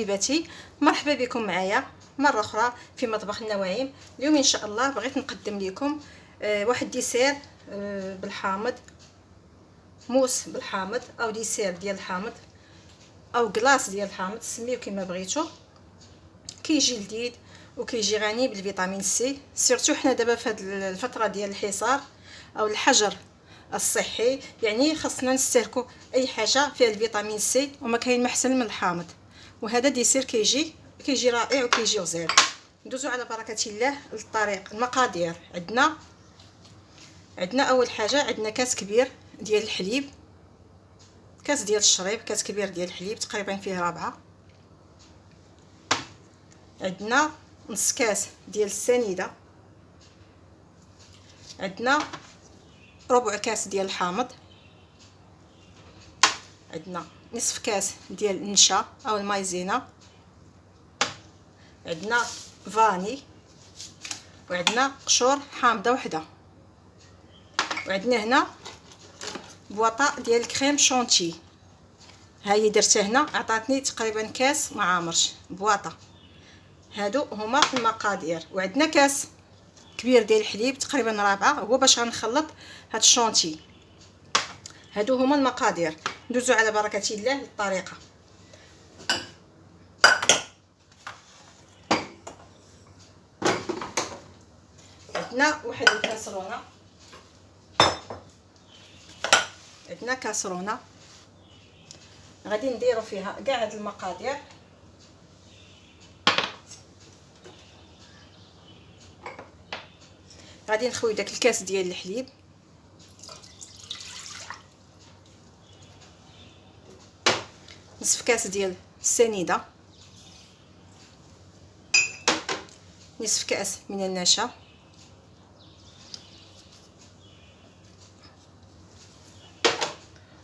حبيباتي، مرحبا بكم معايا مره اخرى في مطبخ النواعم. اليوم ان شاء الله بغيت نقدم لكم واحد ديسير بالحامض، موس بالحامض او ديسير ديال الحامض او كلاص ديال الحامض، سميو كما بغيتو. كيجي لذيذ وكيجي غني بالفيتامين سي، سيرتو حنا دابا في هذه الفتره ديال الحصار او الحجر الصحي، يعني خاصنا نستهلكوا اي حاجه فيها الفيتامين سي، وما كاين ما احسن من الحامض. وهذا ديسير كيجي رائع وكيجي غزير. ندوزو على بركه الله للطريق. المقادير عندنا اول حاجه عندنا كاس كبير ديال الحليب، كاس ديال الشريب، كاس كبير ديال الحليب تقريبا فيه ربعة. عندنا نص كاس ديال السنيده، عندنا ربع كاس ديال الحامض، عندنا نصف كاس ديال النشا او المايزينا، عندنا فاني، وعندنا قشور حامضه وحده، وعندنا هنا بواطه ديال الكريم شونتي، ها هي درتها هنا عطاتني تقريبا كاس ما عامرش بواطه. هادو هما المقادير. وعندنا كاس كبير ديال الحليب تقريبا ربعة، هو باش غنخلط هاد الشونتي. هادو هما المقادير. ندوزو على بركه الله للطريقه. عندنا واحد الكاسرونه، عندنا كاسرونه غادي نديرو فيها كاع هاد المقادير. غادي نخوي داك الكاس ديال الحليب، نصف كاس ديال السنيده، نصف كاس من النشا،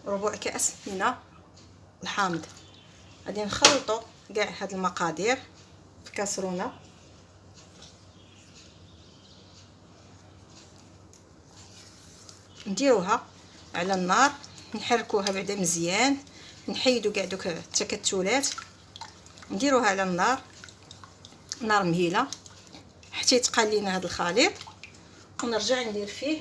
ربع كاس من الحامض. غادي نخلطوا كاع هاد المقادير في كاسرونه. نديروها على النار، نحركوها بعدا مزيان، نحيدوا كاع دوك التكتلات، نديروها على النار، نار مهيله حتى يتقال لينا هذا الخليط. ونرجع ندير فيه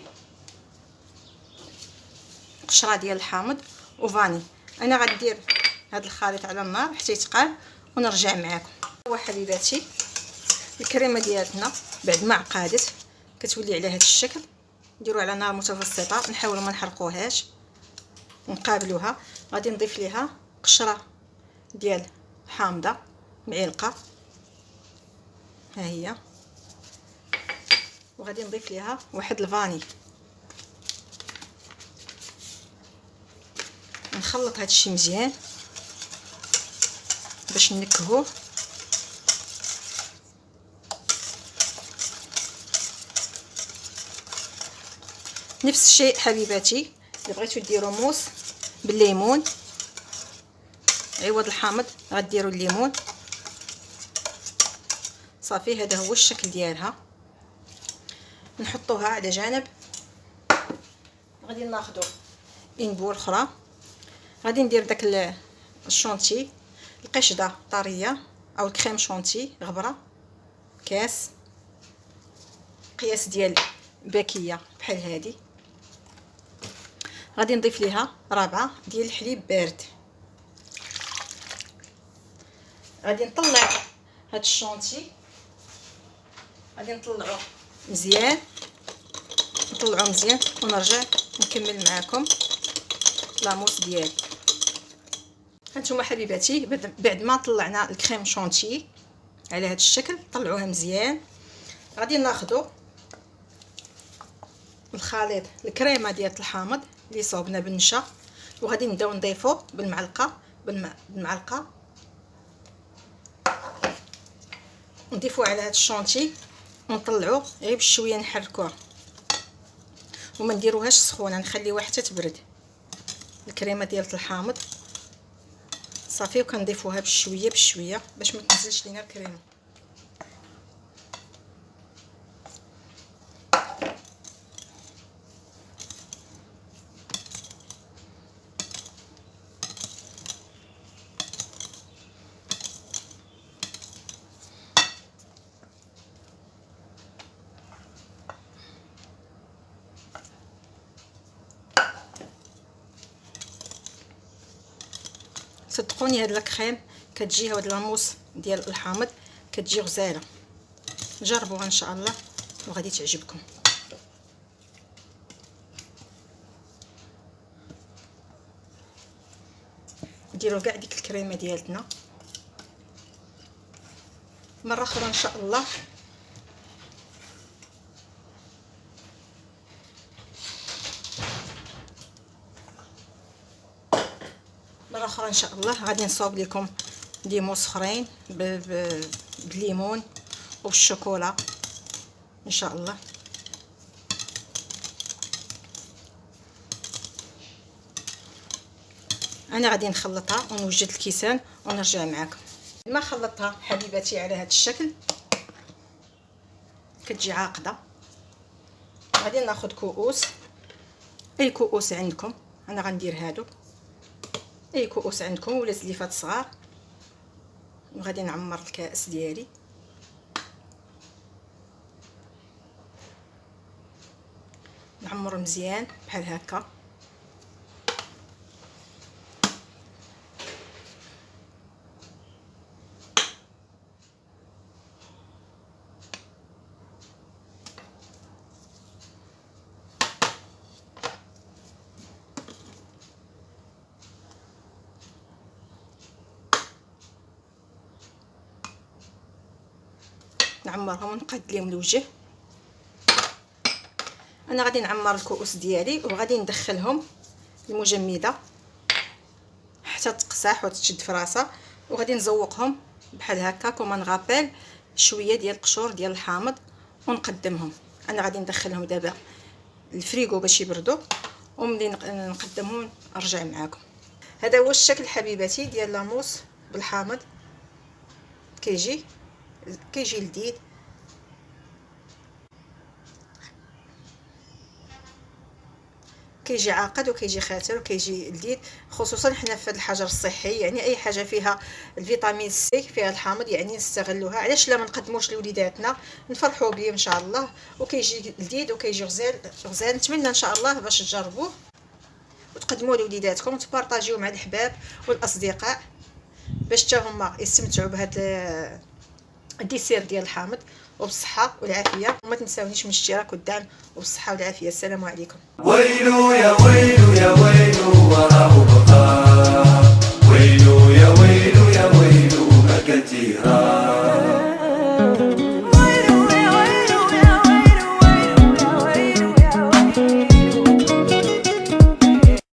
قشره ديال الحامض وفاني. انا غندير هذا الخليط على النار حتى يتقال ونرجع معكم. وحبيباتي الكريمه ديالتنا بعد ما عقادت كتولي على هذا الشكل. نديرو على نار متوسطه، نحاولوا ما نحرقوهاش، نقابلوها. غادي نضيف ليها قشره ديال حامضه معلقه، ها هي، وغادي نضيف ليها واحد الفاني. نخلط هادشي مزيان باش نكهوه. نفس الشيء حبيباتي، الا بغيتو ديروا موس بالليمون عوض الحامض غديروا الليمون. صافي هذا هو الشكل ديالها. نحطوها على جانب. غادي ناخذوا انبور اخرى، غادي ندير داك الشونتي، القشده طريه او الكريم شونتي غبره، كاس قياس ديال باكيه بحال هذه. غادي نضيف ليها ربعة ديال الحليب بارد. غادي نطلع هاد الشونتي، غادي نطلعوه مزيان، نطلعوه مزيان ونرجع نكمل معكم لاموس ديالي. هانتوما حبيباتي بعد ما طلعنا الكريم شونتي على هذا الشكل، طلعوها مزيان. غادي ناخذوا الخليط الكريمه ديال الحامض اللي صوبنا بالنشا، وغادي نبداو نضيفوه بالمعلقه نضيفوه على هذا الشونتي ونطلعوه غير بشويه، نحركوه وما نديروهاش سخونه، نخليوها حتى تبرد الكريمه ديال الحامض. صافي وكنضيفوها بشويه بشويه باش ما تنزلش لينا الكريمه. صدقوني هاد الكريم كتجي، هاد لاموس ديال الحامض كتجي غزاله. جربوها ان شاء الله وغادي تعجبكم. نديروا كاع ديك الكريمه ديالتنا مره اخرى ان شاء الله. مره اخرى ان شاء الله غادي نصاوب لكم دي موس اخرين بالليمون وبالشوكولا ان شاء الله. انا غادي نخلطها ونوجد الكيسان ونرجع معاكم. ما خلطتها حبيباتي على هذا الشكل كتجي عاقده. غادي ناخذ كؤوس، اي كؤوس عندكم، انا غندير هادو، اي كؤوس عندكم ولا زليفات صغار، وغادي نعمر الكاس ديالي. نعمر مزيان بحال هكا. نعمرهم ونقاد لهم الوجه. انا غادي نعمر الكؤوس ديالي وغادي ندخلهم المجمده حتى تقصح وتشد في راسها، وغادي نزوقهم بحال هكا كوما نغابيل شويه ديال القشور ديال الحامض ونقدمهم. انا غادي ندخلهم دابا الفريغو باش يبردوا، وملي نقدمهم نرجع معاكم. هذا هو الشكل حبيباتي ديال لاموس بالحامض. كيجي لذيذ. كيجي عاقد وكيجي خاتر وكيجي لذيذ، خصوصا حنا في هذا الحجر الصحي. يعني اي حاجه فيها الفيتامين سي فيها الحامض يعني نستغلوها. علاش لا ما نقدموش لوليداتنا نفرحوا بيه ان شاء الله. وكيجي لذيذ وكيجي غزال. نتمنى ان شاء الله باش تجربوه وتقدموه لوليداتكم وتبارطاجيوه مع الاحباب والاصدقاء باش حتى هما يستمتعوا بهذا الديسير ديال الحامض. وبالصحه والعافيه، وما تنساونيش من الاشتراك والدعم. وبالصحه والعافيه، السلام عليكم. ويلو يا ويلو يا ويلو وراه بقى، ويلو يا ويلو يا ويلو ما كثيرا.